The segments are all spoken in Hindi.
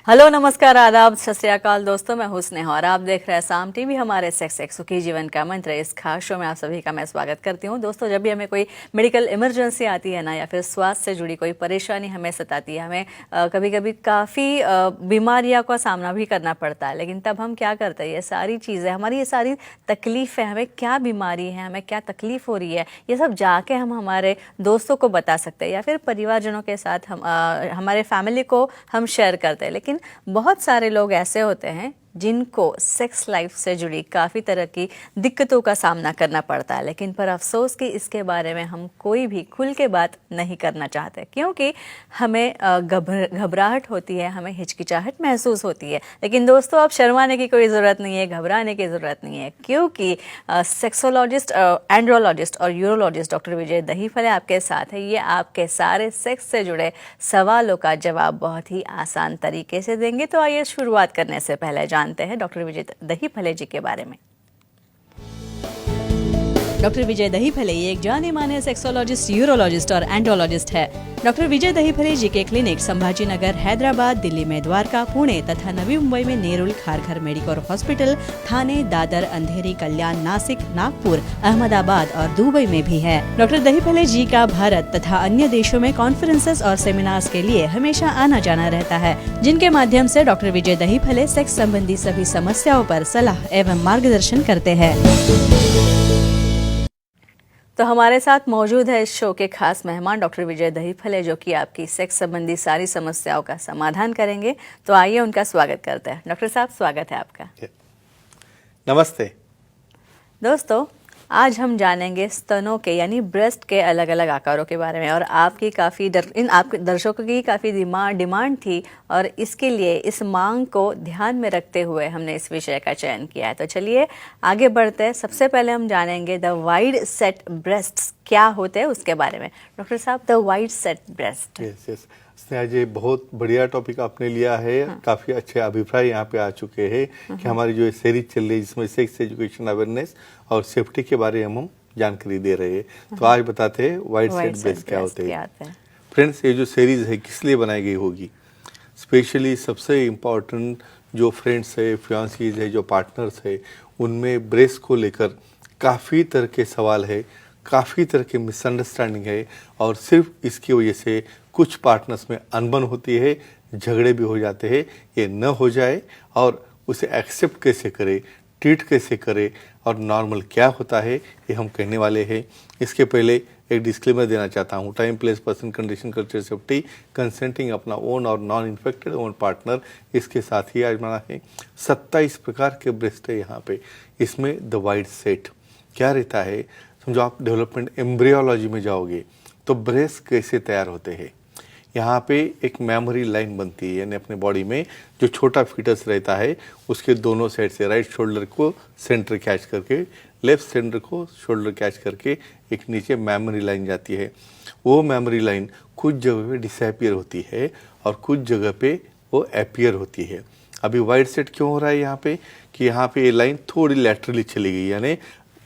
हेलो, नमस्कार, आदाब, सत श्री अकाल दोस्तों। मैं हूं स्नेहा और आप देख रहे हैं साम टीवी। हमारे सेक्स एक सुखी जीवन का मंत्र, इस खास शो में आप सभी का मैं स्वागत करती हूं। दोस्तों, जब भी हमें कोई मेडिकल इमरजेंसी आती है ना, या फिर स्वास्थ्य से जुड़ी कोई परेशानी हमें सताती है, हमें कभी कभी काफ़ी बीमारियों का सामना भी करना पड़ता है, लेकिन तब हम क्या करते हैं, ये सारी चीज़ें, हमारी ये सारी तकलीफ़ें, हमें क्या बीमारी है, हमें क्या तकलीफ़ हो रही है, ये सब जाके हम हमारे दोस्तों को बता सकते हैं या फिर परिवारजनों के साथ हम हमारे फैमिली को हम शेयर करते हैं। लेकिन बहुत सारे लोग ऐसे होते हैं जिनको सेक्स लाइफ से जुड़ी काफ़ी तरह की दिक्कतों का सामना करना पड़ता है, लेकिन पर अफसोस कि इसके बारे में हम कोई भी खुल के बात नहीं करना चाहते, क्योंकि हमें घबराहट होती है, हमें हिचकिचाहट महसूस होती है। लेकिन दोस्तों, अब शर्माने की कोई ज़रूरत नहीं है, घबराने की ज़रूरत नहीं है, क्योंकि सेक्सोलॉजिस्ट, एंड्रोलॉजिस्ट और यूरोलॉजिस्ट डॉक्टर विजय दहीफले आपके साथ है। ये आपके सारे सेक्स से जुड़े सवालों का जवाब बहुत ही आसान तरीके से देंगे। तो आइए शुरुआत करने से पहले जानते हैं डॉक्टर विजय दहीफले जी के बारे में। डॉक्टर विजय दहीफले ये एक जाने माने सेक्सोलॉजिस्ट, यूरोलॉजिस्ट और एंड्रोलॉजिस्ट है। डॉक्टर विजय दहीफले जी के क्लिनिक संभाजी नगर, हैदराबाद, दिल्ली में द्वारका, पुणे तथा नवी मुंबई में नेरुल, खारघर मेडिकोर हॉस्पिटल, थाने, दादर, अंधेरी, कल्याण, नासिक, नागपुर, अहमदाबाद और दुबई में भी है। डॉक्टर दहीफले जी का भारत तथा अन्य देशों में कॉन्फ्रेंसेस और सेमिनार्स के लिए हमेशा आना जाना रहता है, जिनके माध्यम से डॉक्टर विजय दहीफले सेक्स संबंधी सभी समस्याओं पर सलाह एवं मार्गदर्शन करते हैं। तो हमारे साथ मौजूद है इस शो के खास मेहमान डॉक्टर विजय दहीफले, जो कि आपकी सेक्स संबंधी सारी समस्याओं का समाधान करेंगे। तो आइए उनका स्वागत करते हैं। डॉक्टर साहब, स्वागत है आपका। नमस्ते दोस्तों, आज हम जानेंगे स्तनों के यानी ब्रेस्ट के अलग अलग आकारों के बारे में, और आपकी काफ़ी आपके दर्शकों की काफ़ी डिमांड थी, और इसके लिए इस मांग को ध्यान में रखते हुए हमने इस विषय का चयन किया है। तो चलिए आगे बढ़ते हैं। सबसे पहले हम जानेंगे द वाइड सेट ब्रेस्ट्स क्या होते हैं उसके बारे में। डॉक्टर साहब, the wide set breast. Yes Sneha ji, बहुत बढ़िया टॉपिक आपने लिया है। काफ़ी अच्छे अभिप्राय यहाँ पे आ चुके हैं कि हमारी जो सीरीज चल रही है जिसमें सेक्स एजुकेशन अवेयरनेस और सेफ्टी के बारे में हम जानकारी दे रहे हैं। तो आज बताते हैं वाइड सेट ब्रेस्ट क्या होते हैं। फ्रेंड्स, ये जो सीरीज है किस लिए बनाई गई होगी? स्पेशली सबसे इम्पोर्टेंट जो फ्रेंड्स है, फियांसीज है, जो पार्टनर्स है, उनमें ब्रेस्ट को लेकर काफ़ी तरह के सवाल है, काफ़ी तरह की मिसअंडरस्टैंडिंग है, और सिर्फ इसकी वजह से कुछ पार्टनर्स में अनबन होती है, झगड़े भी हो जाते हैं। ये न हो जाए और उसे एक्सेप्ट कैसे करे, ट्रीट कैसे करे और नॉर्मल क्या होता है, ये हम कहने वाले हैं। इसके पहले एक डिस्क्लेमर देना चाहता हूँ। Time, place, person, condition, culture, safety, consenting अपना ओन और नॉन इन्फेक्टेड ओन पार्टनर, इसके साथ ही आजमाना है। 27 प्रकार के ब्रेस्ट है यहाँ पे। इसमें द वाइड सेट क्या रहता है, समझो आप डेवलपमेंट एम्ब्रियोलॉजी में जाओगे तो ब्रेस्ट कैसे तैयार होते हैं। यहाँ पे एक मेमोरी लाइन बनती है, यानी अपने बॉडी में जो छोटा फीटस रहता है उसके दोनों साइड से राइट शोल्डर को सेंटर कैच करके, लेफ्ट सेंटर को शोल्डर कैच करके एक नीचे मेमोरी लाइन जाती है। वो मेमोरी लाइन कुछ जगह पे डिसअपियर होती है और कुछ जगह पे वो अपीयर होती है। अभी वाइड सेट क्यों हो रहा है यहाँ पे कि यहाँ पे ये लाइन थोड़ी लैटरली चली गई, यानी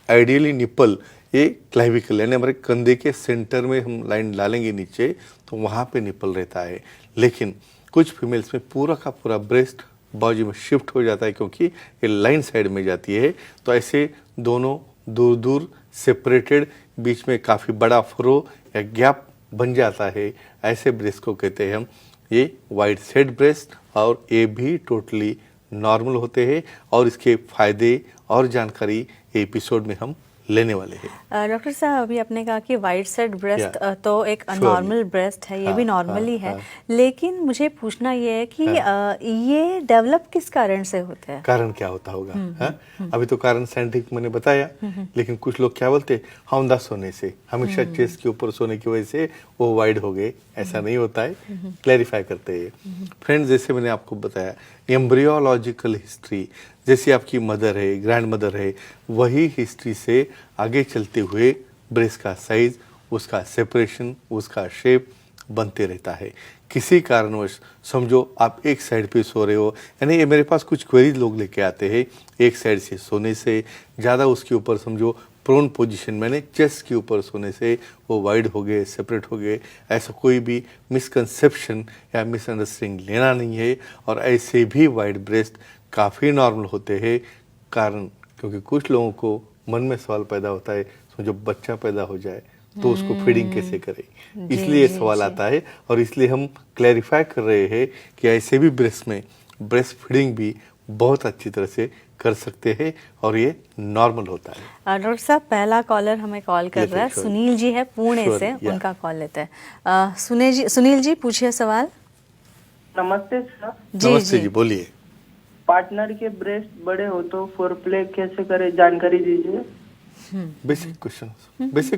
आइडियली निप्पल ये क्लाविकल यानी हमारे कंधे के सेंटर में हम लाइन डालेंगे नीचे तो वहाँ पे निप्पल रहता है, लेकिन कुछ फीमेल्स में पूरा का पूरा ब्रेस्ट बाजू में शिफ्ट हो जाता है क्योंकि ये लाइन साइड में जाती है। तो ऐसे दोनों दूर दूर सेपरेटेड, बीच में काफ़ी बड़ा फ्रो या गैप बन जाता है। ऐसे ब्रेस्ट को कहते हैं हम ये वाइड सेट ब्रेस्ट, और ये भी टोटली नॉर्मल होते हैं। और इसके फायदे और जानकारी एपिसोड में हम लेने वाले हैं। डॉक्टर साहब, अभी आपने कहा कि वाइड सेट ब्रेस्ट तो एक नॉर्मल ब्रेस्ट है, ये भी नॉर्मल ही है, लेकिन मुझे पूछना ये है कि ये डेवलप किस कारण से होते हैं? कारण क्या होता होगा? अभी तो कारण साइंटिफिक मैंने बताया, लेकिन कुछ लोग क्या बोलते हैं, हमदा सोने से, हमेशा चेस्ट के ऊपर सोने की वजह से वो वाइड हो गए। ऐसा नहीं होता है, क्लैरिफाई करते हैं। फ्रेंड्स, जैसे मैंने आपको बताया, एम्ब्रियोलॉजिकल हिस्ट्री जैसी आपकी मदर है, ग्रैंड मदर है, वही हिस्ट्री से आगे चलते हुए ब्रेस्ट का साइज, उसका सेपरेशन, उसका शेप बनते रहता है। किसी कारणवश समझो आप एक साइड पे सो रहे हो, यानी ये मेरे पास कुछ क्वेरीज लोग लेके आते हैं, एक साइड से सोने से ज़्यादा उसके ऊपर समझो प्रोन पोजीशन, मैंने चेस्ट के ऊपर सोने से वो वाइड हो गए, सेपरेट हो गए, ऐसा कोई भी मिसकंसेप्शन या मिसअंडरस्टैंडिंग लेना नहीं है। और ऐसे भी वाइड ब्रेस्ट काफ़ी नॉर्मल होते हैं। कारण क्योंकि कुछ लोगों को मन में सवाल पैदा होता है, तो जब बच्चा पैदा हो जाए तो उसको फीडिंग कैसे करें, इसलिए सवाल आता है। और इसलिए हम क्लैरिफाई कर रहे हैं कि ऐसे भी ब्रेस्ट में ब्रेस्ट फीडिंग भी बहुत अच्छी तरह से कर सकते हैं और ये नॉर्मल होता है। डॉक्टर साहब, पहला कॉलर हमें कॉल कर रहा है, sure. सुनील जी है पुणे Sure, से, yeah. उनका कॉल लेते हैं। सुनील जी पूछिए सवाल। नमस्ते सर। नमस्ते जी, बोलिए। पार्टनर के ब्रेस्ट बड़े हो तो फोरप्ले कैसे करें, जानकारी दीजिए। बेसिक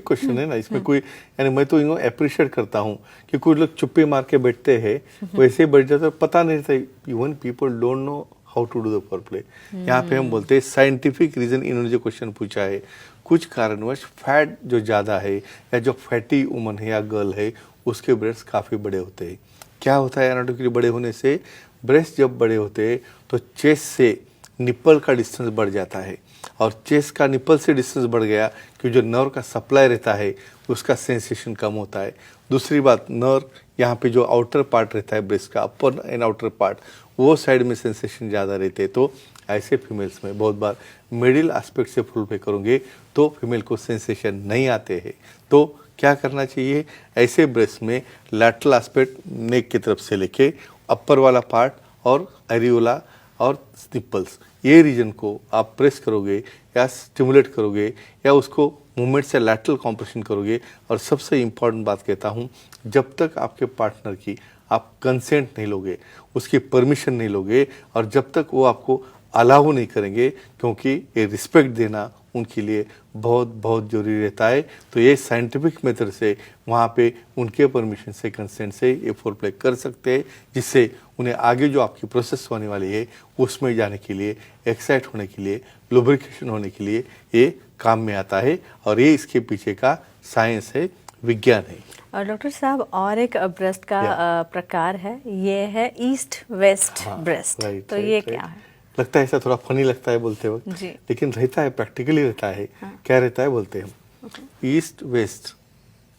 क्वेश्चन है ना, इसमें कोई, यानी मैं तो इनको अप्रिशिएट करता हूँ कि कुछ लोग चुप्पे मार के बैठते हैं, वैसे ही बैठ जाते हैं, पता नहीं रहता। Even people don't know how to do the foreplay. यहाँ पे हम बोलते हैं साइंटिफिक रीजन, इन्होंने जो क्वेश्चन पूछा है, कुछ कारणवश फैट जो ज़्यादा है या जो फैटी वुमन है या गर्ल है, उसके ब्रेस्ट काफ़ी बड़े होते हैं। क्या होता है एनाटॉमिकली बड़े होने से? ब्रेस्ट जब बड़े होते हैं तो चेस्ट से निप्पल का डिस्टेंस बढ़ जाता है, और चेस्ट का निप्पल से डिस्टेंस बढ़ गया कि जो नर्व का सप्लाई रहता है उसका सेंसेशन कम होता है। दूसरी बात, नर्व यहाँ पे जो आउटर पार्ट रहता है ब्रेस्ट का, अपर एंड आउटर पार्ट, वो साइड में सेंसेशन ज़्यादा रहते हैं। तो ऐसे फीमेल्स में बहुत बार मिडिल एस्पेक्ट से फुल पे करोगे तो फीमेल को सेंसेशन नहीं आते हैं। तो क्या करना चाहिए? ऐसे ब्रेस्ट में लैटरल एस्पेक्ट नेक की तरफ से लेके अपर वाला पार्ट और एरियोला और निप्पल्स, ये रीजन को आप प्रेस करोगे या स्टिमुलेट करोगे या उसको मूवमेंट से लैटरल कॉम्प्रेशन करोगे। और सबसे इम्पॉर्टेंट बात कहता हूँ, जब तक आपके पार्टनर की आप कंसेंट नहीं लोगे, उसकी परमिशन नहीं लोगे, और जब तक वो आपको अलाउ नहीं करेंगे, क्योंकि ये रिस्पेक्ट देना उनके लिए बहुत बहुत ज़रूरी रहता है। तो ये साइंटिफिक मेथड से वहाँ पे उनके परमिशन से, कंसेंट से ये फोरप्ले कर सकते हैं, जिससे उन्हें आगे जो आपकी प्रोसेस होने वाली है उसमें जाने के लिए, एक्साइट होने के लिए, लुब्रिकेशन होने के लिए ये काम में आता है। और ये इसके पीछे का साइंस है, विज्ञान है। और डॉक्टर साहब, और एक ब्रेस्ट का प्रकार है, ये है ईस्ट वेस्ट ब्रेस्ट। तो ये क्या है? लगता है ऐसा थोड़ा फनी लगता है बोलते वक्त, लेकिन रहता है, प्रैक्टिकली रहता है। क्या रहता है बोलते हैं हम, ईस्ट वेस्ट,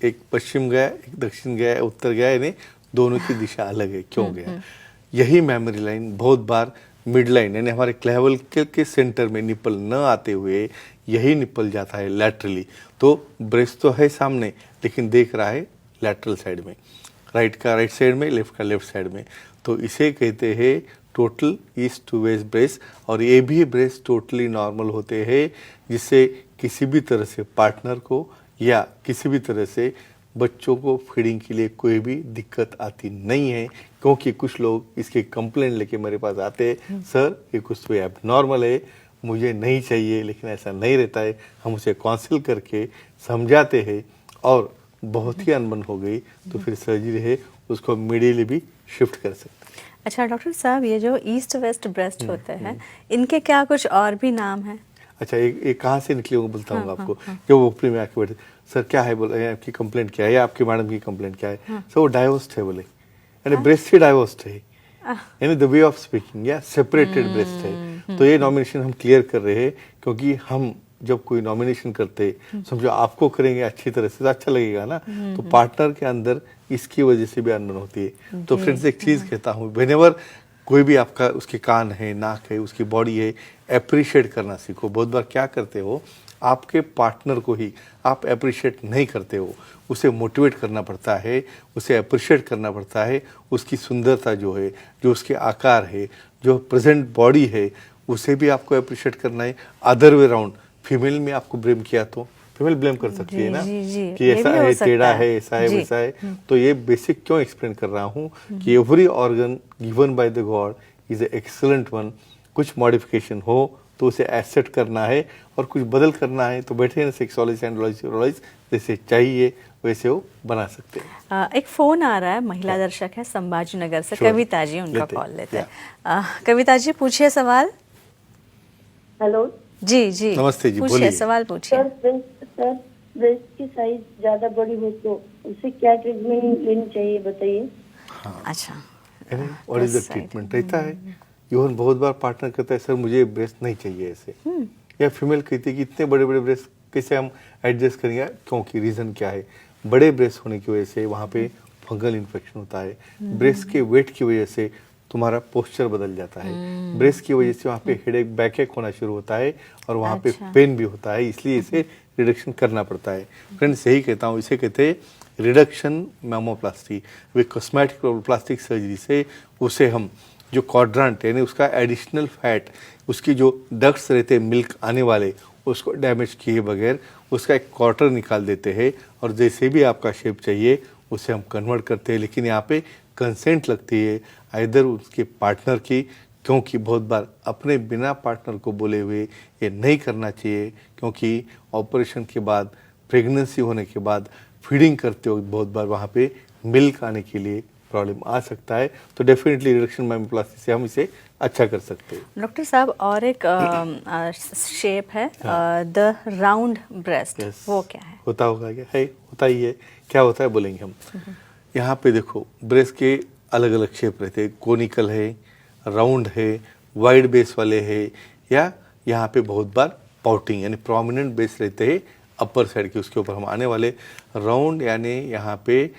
एक पश्चिम गया, एक दक्षिण गया, उत्तर गया, यानी दोनों की दिशा अलग है। क्यों गया? यही मेमोरी लाइन बहुत बार मिड लाइन, यानी हमारे क्लेवल के सेंटर में निप्पल न आते हुए यही निप्पल जाता है लैटरली। तो ब्रेस्ट तो है सामने, लेकिन देख रहा है लैटरल साइड में, राइट का राइट साइड में, लेफ्ट का लेफ्ट साइड में। तो इसे कहते हैं total east to west breast. और ये भी ब्रेस्ट टोटली नॉर्मल होते हैं, जिससे किसी भी तरह से पार्टनर को या किसी भी तरह से बच्चों को फीडिंग के लिए कोई भी दिक्कत आती नहीं है। क्योंकि कुछ लोग इसके कंप्लेंट लेके मेरे पास आते हैं, सर ये कुछ तो एबनॉर्मल है, मुझे नहीं चाहिए, लेकिन ऐसा नहीं रहता है। हम उसे काउंसिल करके समझाते हैं, और बहुत ही अनबन हो गई तो फिर सर्जरी है, उसको इमीडिएटली भी शिफ्ट कर सकते हैं। अच्छा डॉक्टर साहब, ये जो ईस्ट वेस्ट ब्रेस्ट होते हैं, इनके क्या कुछ और भी नाम हैं? अच्छा, एक कहाँ से निकले वो बोलता हूँ आपको। जो वो ऊपरी में आके बैठे, सर क्या है बोले, आपकी कंप्लेंट क्या है, या आपकी मैडम की कंप्लेंट क्या है? सर वो डाइवोर्स्ड है बोले, यानी ब्रेस्ट ही डाइवोर्स्ड है, यानी द वे ऑफ स्पीकिंग, या सेपरेटेड ब्रेस्ट है। तो ये नॉमिनेशन हम क्लियर कर रहे हैं, क्योंकि हम जब कोई नॉमिनेशन करते, समझो आपको करेंगे अच्छी तरह से तो अच्छा लगेगा ना, तो पार्टनर के अंदर इसकी वजह से भी अनबन होती है। तो फ्रेंड्स, एक चीज़ कहता हूँ, व्हेनेवर कोई भी आपका, उसके कान है, नाक है, उसकी बॉडी है, अप्रिशिएट करना सीखो। बहुत बार क्या करते हो, आपके पार्टनर को ही आप अप्रिशिएट नहीं करते हो, उसे मोटिवेट करना पड़ता है, उसे अप्रिशिएट करना पड़ता है। उसकी सुंदरता जो है, जो उसके आकार है, जो प्रेजेंट बॉडी है, उसे भी आपको अप्रिशिएट करना है। अदर वे राउंड, फीमेल में आपको ब्लेम किया तो फीमेल ब्लेम कर सकती है ना, कि ऐसा है, टेढ़ा है, ऐसा है, वैसा है। तो ये बेसिक क्यों एक्सप्लेन कर रहा हूँ कि every organ given by the God is a excellent one. कुछ मॉडिफिकेशन हो तो उसे एक्सेप्ट करना है, और कुछ बदल करना है तो बैठे सेक्सोलॉजी एंड्रोलॉजी जैसे चाहिए वैसे वो बना सकते हैं। एक फोन आ रहा है, महिला दर्शक है संभाजी नगर से, कविता जी, उनका कॉल लेते हैं। कविता जी पूछिए सवाल। हेलो जी जी, नमस्ते जी, पूछिए, बोलिए। सवाल पूछिए। सर ब्रेस्ट की साइज ज्यादा बड़ी हो तो उसे क्या ट्रीटमेंट लेनी चाहिए, बताइए। अच्छा, व्हाट इज द ट्रीटमेंट रहता है। इवन बहुत बार पार्टनर कहता है, सर मुझे ब्रेस्ट नहीं चाहिए ऐसे, या फीमेल कहती है कि इतने बड़े बड़े ब्रेस्ट कैसे हम एडजस्ट करेंगे, क्योंकि रीज़न क्या है, बड़े ब्रेस्ट होने की वजह से वहाँ पे फंगल इन्फेक्शन होता है, ब्रेस्ट के वेट की वजह से तुम्हारा पोस्चर बदल जाता है, ब्रेस्ट की वजह से वहाँ पे हेडेक बैकएक होना शुरू होता है और वहाँ पे पेन भी होता है, इसलिए इसे रिडक्शन करना पड़ता है। फ्रेंड्स यही कहता हूँ, इसे कहते हैं रिडक्शन मैमोप्लास्टी। वे कॉस्मेटिक प्लास्टिक सर्जरी से उसे हम जो क्वाड्रेंट यानी उसका एडिशनल फैट, उसकी जो डक्ट्स रहते हैं मिल्क आने वाले, उसको डैमेज किए बगैर उसका एक क्वार्टर निकाल देते हैं और जैसे भी आपका शेप चाहिए उसे हम कन्वर्ट करते हैं। लेकिन यहाँ पे कंसेंट लगती है आइदर उसके पार्टनर की, क्योंकि बहुत बार अपने बिना पार्टनर को बोले हुए ये नहीं करना चाहिए, क्योंकि ऑपरेशन के बाद, प्रेगनेंसी होने के बाद फीडिंग करते वक्त बहुत बार वहाँ पे मिल्क आने के लिए प्रॉब्लम आ सकता है। तो डेफिनेटली रिडक्शन मैमोप्लास्टी से हम इसे अच्छा कर सकते हैं। डॉक्टर साहब और एक शेप है द राउंड ब्रेस्ट, वो क्या है? होता होगा क्या है, होता ही है। क्या होता है बोलेंगे हम। यहाँ पे देखो ब्रेस्ट के अलग अलग शेप रहते हैं, कोनिकल है, राउंड है, वाइड बेस वाले है, या यहाँ पे बहुत बार पाउटिंग यानी प्रोमिनेंट बेस रहते हैं अपर साइड के, उसके ऊपर हम आने वाले। राउंड यानी यहाँ पे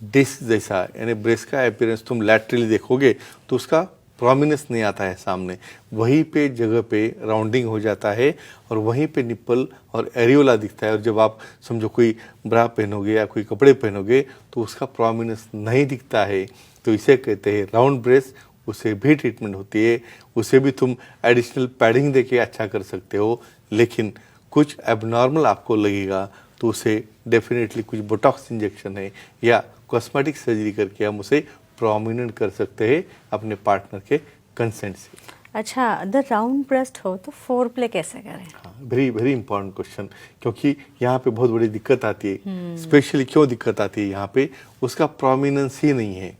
डिस्क जैसा, यानी ब्रेस्ट का अपीयरेंस तुम लैटरली देखोगे तो उसका प्रोमिनेंस नहीं आता है सामने, वहीं पे जगह पे राउंडिंग हो जाता है और वहीं पे निप्पल और एरियोला दिखता है। और जब आप समझो कोई ब्रा पहनोगे या कोई कपड़े पहनोगे तो उसका प्रोमिनेंस नहीं दिखता है, तो इसे कहते हैं राउंड ब्रेस्ट। उसे भी ट्रीटमेंट होती है, उसे भी तुम एडिशनल पैडिंग देके अच्छा कर सकते हो। लेकिन कुछ एबनॉर्मल आपको लगेगा तो उसे डेफिनेटली कुछ बोटॉक्स इंजेक्शन है या कॉस्मेटिक सर्जरी करके हम उसे प्रोमिनेंट कर सकते हैं अपने पार्टनर के कंसेंट से। अच्छा, द राउंड ब्रेस्ट हो तो फोरप्ले कैसे करें? हाँ, वेरी वेरी इंपॉर्टेंट क्वेश्चन, क्योंकि यहाँ पे बहुत बड़ी दिक्कत आती है। स्पेशली क्यों दिक्कत आती है, यहाँ पे उसका प्रोमिनेंस ही नहीं है।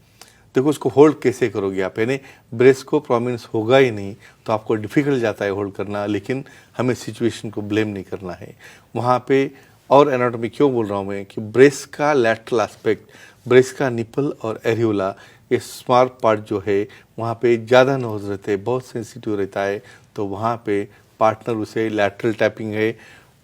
देखो उसको होल्ड कैसे करोगे आप, यानी ब्रेस्ट को प्रोमिनेंस होगा ही नहीं तो आपको डिफिकल्ट जाता है होल्ड करना। लेकिन हमें सिचुएशन को ब्लेम नहीं करना है वहाँ पे। और एनाटॉमी क्यों बोल रहा हूँ मैं कि ब्रेस्ट का लैटरल एस्पेक्ट, ब्रेस्ट का निपल और एरियोला, ये स्मॉल पार्ट जो है वहाँ पे ज़्यादा नोज रहते हैं, बहुत सेंसिटिव रहता है। तो वहाँ पे पार्टनर उसे लैटरल टैपिंग है,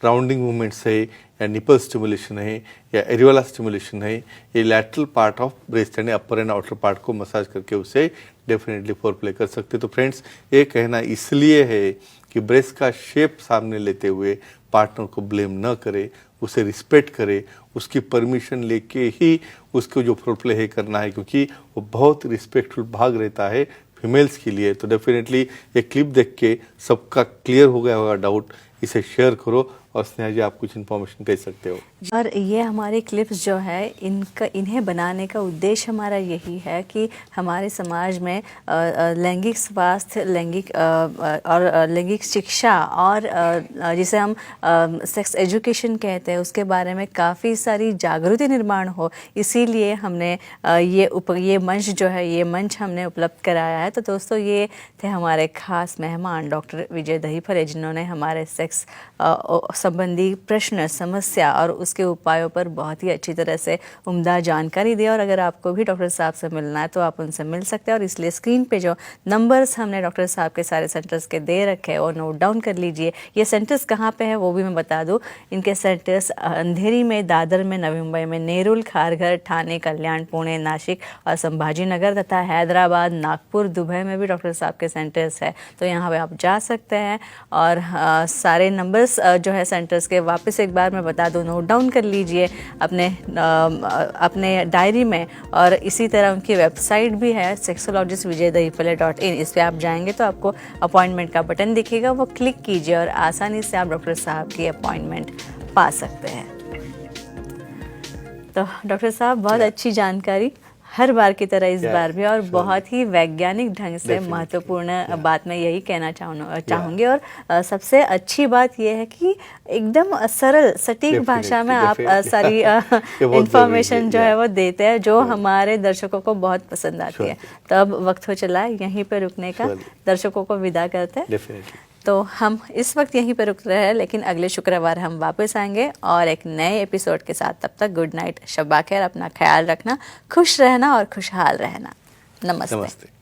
राउंडिंग मूवमेंट्स है, या निपल स्टिमुलेशन है, या एरियोला स्टिमुलेशन है, ये लैटरल पार्ट ऑफ ब्रेस्ट यानी अपर एंड आउटर पार्ट को मसाज करके उसे डेफिनेटली फोरप्ले कर सकते। तो फ्रेंड्स ये कहना इसलिए है कि ब्रेस्ट का शेप सामने लेते हुए पार्टनर को ब्लेम न करे, उसे रिस्पेक्ट करे, उसकी परमिशन लेके ही उसको जो फोरप्ले है करना है, क्योंकि वो बहुत रिस्पेक्टफुल भाग रहता है फीमेल्स के लिए। तो डेफिनेटली ये क्लिप देख के सबका क्लियर हो गया होगा डाउट, इसे शेयर करो। और स्नेहा जी आप कुछ इन्फॉर्मेशन कह सकते हो। और ये हमारी क्लिप्स जो है इन्हें बनाने का उद्देश्य हमारा यही है कि हमारे समाज में लैंगिक स्वास्थ्य, लैंगिक शिक्षा और जिसे हम सेक्स एजुकेशन कहते हैं उसके बारे में काफ़ी सारी जागृति निर्माण हो। इसीलिए हमने ये मंच जो है, ये मंच हमने उपलब्ध कराया है। तो दोस्तों ये थे हमारे खास मेहमान डॉक्टर विजय दहीफले, जिन्होंने हमारे सेक्स संबंधी प्रश्न, समस्या और उसके उपायों पर बहुत ही अच्छी तरह से उम्दा जानकारी दी। और अगर आपको भी डॉक्टर साहब से मिलना है तो आप उनसे मिल सकते हैं। और इसलिए स्क्रीन पे जो नंबर्स हमने डॉक्टर साहब के सारे सेंटर्स के दे रखे हैं वो नोट डाउन कर लीजिए। ये सेंटर्स कहाँ पे है वो भी मैं बता दूँ। इनके सेंटर्स अंधेरी में, दादर में, नवी मुंबई में, नेरुल, खारघर, ठाणे, कल्याण, पुणे, नासिक और संभाजी नगर तथा हैदराबाद, नागपुर, दुबई में भी डॉक्टर साहब के सेंटर्स है। तो यहाँ पे आप जा सकते हैं। और सारे नंबर्स जो है सेंटर्स के वापस एक बार मैं बता दूं, नोट डाउन कर लीजिए अपने डायरी में। और इसी तरह उनकी वेबसाइट भी है sexologistvijaydahifale.in। इस पर आप जाएंगे तो आपको अपॉइंटमेंट का बटन दिखेगा, वो क्लिक कीजिए और आसानी से आप डॉक्टर साहब की अपॉइंटमेंट पा सकते हैं। तो डॉक्टर साहब बहुत अच्छी जानकारी हर बार की तरह इस बार भी, और बहुत ही वैज्ञानिक ढंग से महत्वपूर्ण बात मैं यही कहना चाहूँगी। और सबसे अच्छी बात यह है कि एकदम सरल सटीक भाषा में आप सारी इंफॉर्मेशन जो है वो देते हैं, जो हमारे दर्शकों को बहुत पसंद आती है। तो अब वक्त हो चला है यहीं पे रुकने का, दर्शकों को विदा करते हैं। तो हम इस वक्त यहीं पर रुक रहे हैं, लेकिन अगले शुक्रवार हम वापस आएंगे और एक नए एपिसोड के साथ। तब तक गुड नाइट, शब्बा खैर, अपना ख्याल रखना, खुश रहना और खुशहाल रहना। नमस्ते।